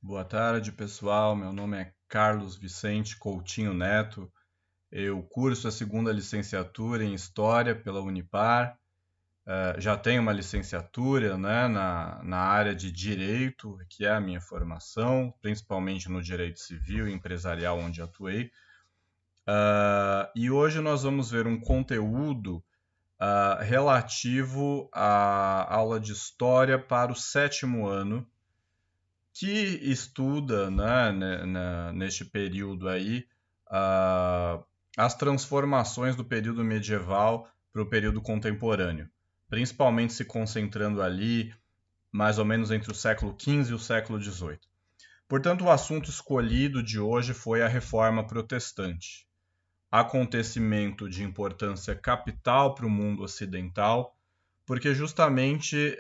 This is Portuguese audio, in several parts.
Boa tarde, pessoal. Meu nome é Carlos Vicente Coutinho Neto. Eu curso a segunda licenciatura em História pela Unipar. Já tenho uma licenciatura, né, na área de Direito, que é a minha formação, principalmente no Direito Civil e Empresarial, onde atuei. E hoje nós vamos ver um conteúdo relativo à aula de História para o sétimo ano, que estuda, né, neste período aí, ah, as transformações do período medieval para o período contemporâneo, principalmente se concentrando ali mais ou menos entre o século XV e o século XVIII. Portanto, o assunto escolhido de hoje foi a Reforma Protestante, acontecimento de importância capital para o mundo ocidental, porque justamente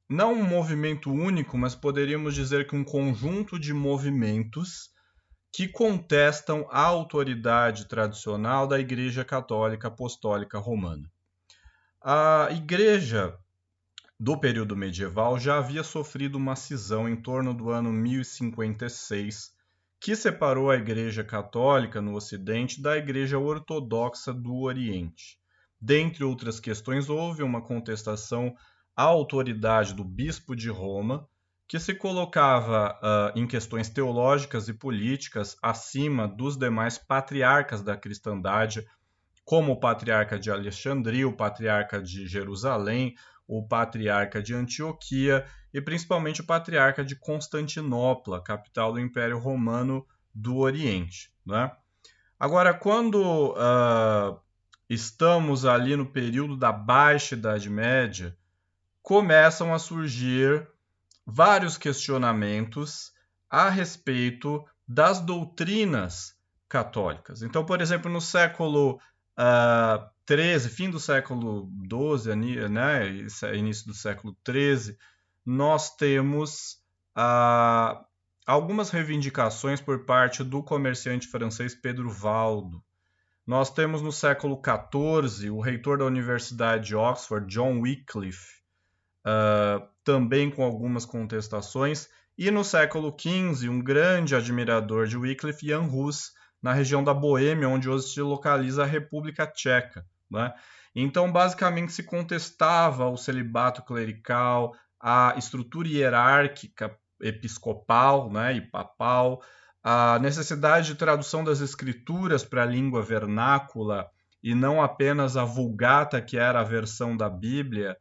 não um movimento único, mas poderíamos dizer que um conjunto de movimentos que contestam a autoridade tradicional da Igreja Católica Apostólica Romana. A Igreja do período medieval já havia sofrido uma cisão em torno do ano 1056, que separou a Igreja Católica no Ocidente da Igreja Ortodoxa do Oriente. Dentre outras questões, houve uma contestação à autoridade do Bispo de Roma, que se colocava em questões teológicas e políticas acima dos demais patriarcas da cristandade, como o patriarca de Alexandria, o patriarca de Jerusalém, o patriarca de Antioquia e principalmente o patriarca de Constantinopla, capital do Império Romano do Oriente. Né? Agora, quando estamos ali no período da Baixa Idade Média, começam a surgir vários questionamentos a respeito das doutrinas católicas. Então, por exemplo, no século XIII, fim do século XII, né, início do século XIII, nós temos algumas reivindicações por parte do comerciante francês Pedro Valdo. Nós temos no século XIV o reitor da Universidade de Oxford, John Wycliffe, também com algumas contestações, e no século XV, um grande admirador de Wycliffe, Jan Hus, na região da Boêmia, onde hoje se localiza a República Tcheca. Né? Então, basicamente, se contestava o celibato clerical, a estrutura hierárquica episcopal, né, e papal, a necessidade de tradução das escrituras para a língua vernácula e não apenas a Vulgata, que era a versão da Bíblia,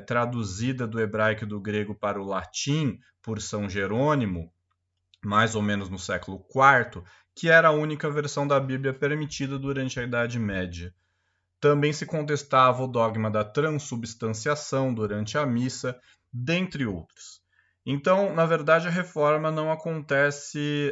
traduzida do hebraico e do grego para o latim por São Jerônimo, mais ou menos no século IV, que era a única versão da Bíblia permitida durante a Idade Média. Também se contestava o dogma da transubstanciação durante a missa, dentre outros. Então, na verdade, a reforma não acontece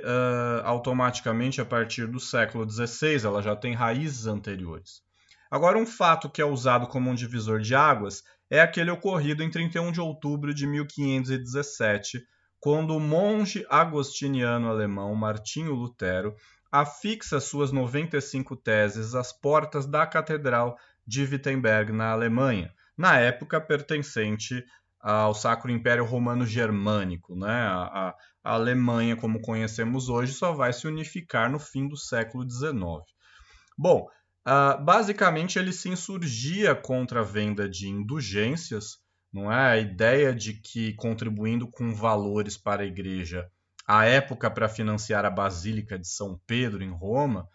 automaticamente a partir do século XVI, ela já tem raízes anteriores. Agora, um fato que é usado como um divisor de águas é aquele ocorrido em 31 de outubro de 1517, quando o monge agostiniano alemão Martinho Lutero afixa suas 95 teses às portas da Catedral de Wittenberg, na Alemanha, na época pertencente ao Sacro Império Romano Germânico. Né? A Alemanha, como conhecemos hoje, só vai se unificar no fim do século XIX. Bom, basicamente ele se insurgia contra a venda de indulgências, não é? A ideia de que contribuindo com valores para a igreja, à época para financiar a Basílica de São Pedro em Roma,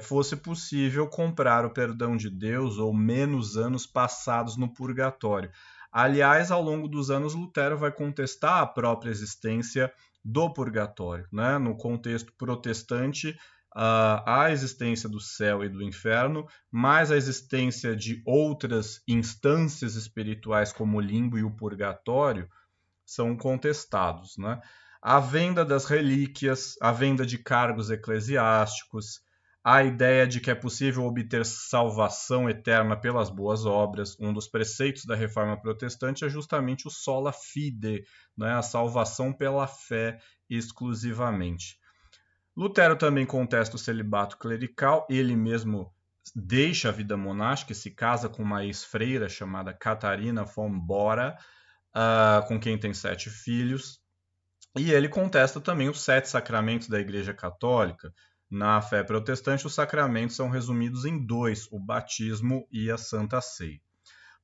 fosse possível comprar o perdão de Deus ou menos anos passados no purgatório. Aliás, ao longo dos anos, Lutero vai contestar a própria existência do purgatório. Né? No contexto protestante, a existência do céu e do inferno, mais a existência de outras instâncias espirituais como o limbo e o purgatório, são contestados. Né? A venda das relíquias, a venda de cargos eclesiásticos, a ideia de que é possível obter salvação eterna pelas boas obras. Um dos preceitos da Reforma Protestante é justamente o sola fide, né? A salvação pela fé exclusivamente. Lutero também contesta o celibato clerical, ele mesmo deixa a vida monástica e se casa com uma ex-freira chamada Catarina von Bora, com quem tem 7 filhos. E ele contesta também os 7 sacramentos da Igreja Católica. Na fé protestante, os sacramentos são resumidos em 2, o batismo e a Santa Ceia.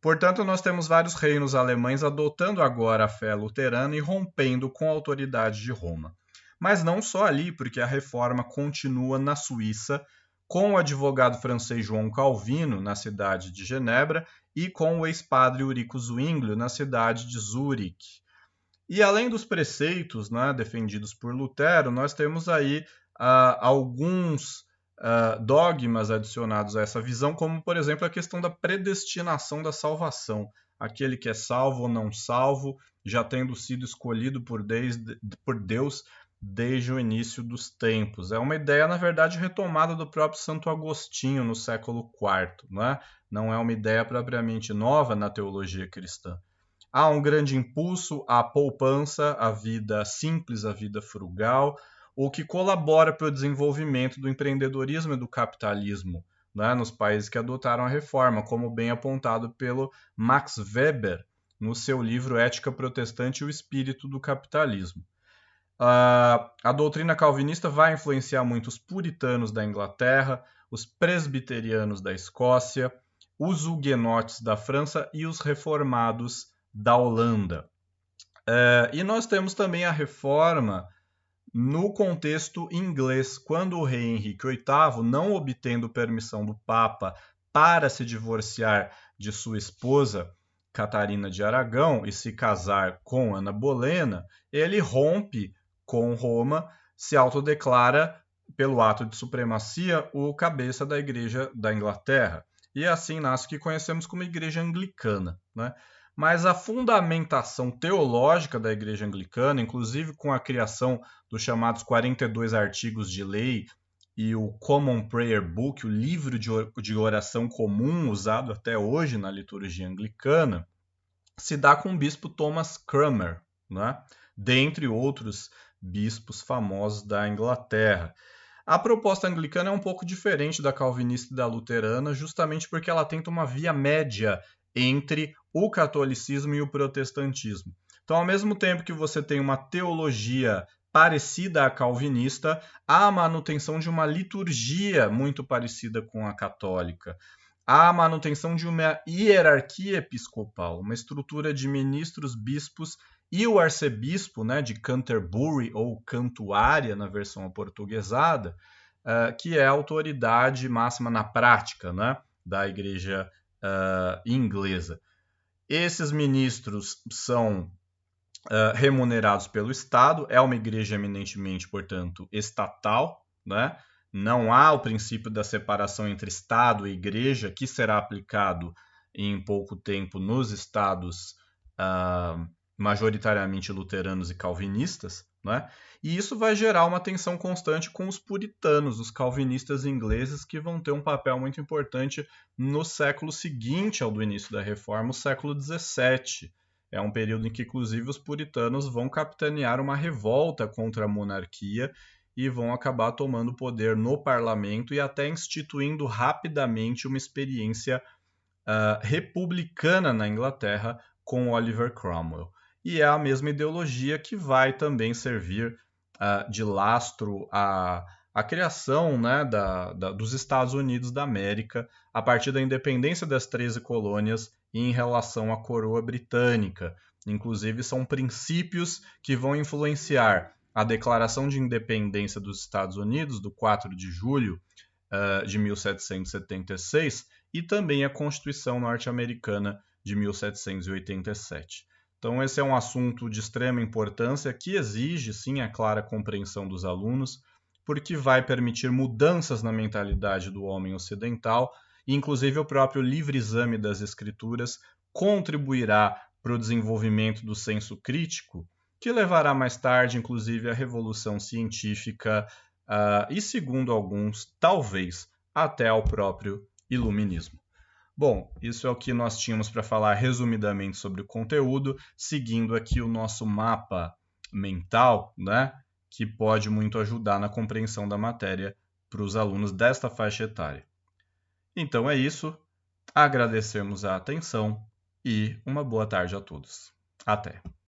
Portanto, nós temos vários reinos alemães adotando agora a fé luterana e rompendo com a autoridade de Roma. Mas não só ali, porque a reforma continua na Suíça, com o advogado francês João Calvino, na cidade de Genebra, e com o ex-padre Eurico Zwinglio, na cidade de Zurique. E além dos preceitos, né, defendidos por Lutero, nós temos aí alguns dogmas adicionados a essa visão, como, por exemplo, a questão da predestinação da salvação. Aquele que é salvo ou não salvo, já tendo sido escolhido por Deus desde o início dos tempos. É uma ideia, na verdade, retomada do próprio Santo Agostinho no século IV. Né? Não é uma ideia propriamente nova na teologia cristã. Há um grande impulso à poupança, à vida simples, à vida frugal, o que colabora para o desenvolvimento do empreendedorismo e do capitalismo, né, nos países que adotaram a reforma, como bem apontado pelo Max Weber no seu livro Ética Protestante e o Espírito do Capitalismo. A doutrina calvinista vai influenciar muito os puritanos da Inglaterra, os presbiterianos da Escócia, os huguenotes da França e os reformados da Holanda. E nós temos também a reforma no contexto inglês, quando o rei Henrique VIII, não obtendo permissão do Papa para se divorciar de sua esposa, Catarina de Aragão, e se casar com Ana Bolena, ele rompe com Roma, se autodeclara, pelo ato de supremacia, o cabeça da Igreja da Inglaterra. E assim nasce o que conhecemos como Igreja Anglicana, né? Mas a fundamentação teológica da Igreja Anglicana, inclusive com a criação dos chamados 42 artigos de lei e o Common Prayer Book, o livro de oração comum usado até hoje na liturgia anglicana, se dá com o bispo Thomas Cranmer, né? Dentre outros bispos famosos da Inglaterra. A proposta anglicana é um pouco diferente da calvinista e da luterana, justamente porque ela tenta uma via média entre o catolicismo e o protestantismo. Então, ao mesmo tempo que você tem uma teologia parecida à calvinista, há a manutenção de uma liturgia muito parecida com a católica. Há a manutenção de uma hierarquia episcopal, uma estrutura de ministros, bispos e o arcebispo, né, de Canterbury ou Cantuária, na versão aportuguesada, que é a autoridade máxima na prática, né, da igreja inglesa. Esses ministros são remunerados pelo Estado, é uma igreja eminentemente, portanto, estatal, né? Não há o princípio da separação entre Estado e igreja, que será aplicado em pouco tempo nos estados majoritariamente luteranos e calvinistas, né? E isso vai gerar uma tensão constante com os puritanos, os calvinistas ingleses, que vão ter um papel muito importante no século seguinte ao do início da Reforma, o século XVII. É um período em que, inclusive, os puritanos vão capitanear uma revolta contra a monarquia e vão acabar tomando poder no parlamento e até instituindo rapidamente uma experiência republicana na Inglaterra com Oliver Cromwell. E é a mesma ideologia que vai também servir de lastro à criação, né, dos Estados Unidos da América a partir da independência das 13 colônias em relação à coroa britânica. Inclusive, são princípios que vão influenciar a Declaração de Independência dos Estados Unidos, do 4 de julho de 1776, e também a Constituição norte-americana de 1787. Então, esse é um assunto de extrema importância que exige, sim, a clara compreensão dos alunos, porque vai permitir mudanças na mentalidade do homem ocidental, e inclusive o próprio livre exame das escrituras contribuirá para o desenvolvimento do senso crítico, que levará mais tarde, inclusive, à revolução científica e, segundo alguns, talvez até ao próprio iluminismo. Bom, isso é o que nós tínhamos para falar resumidamente sobre o conteúdo, seguindo aqui o nosso mapa mental, né, que pode muito ajudar na compreensão da matéria para os alunos desta faixa etária. Então é isso, agradecemos a atenção e uma boa tarde a todos. Até!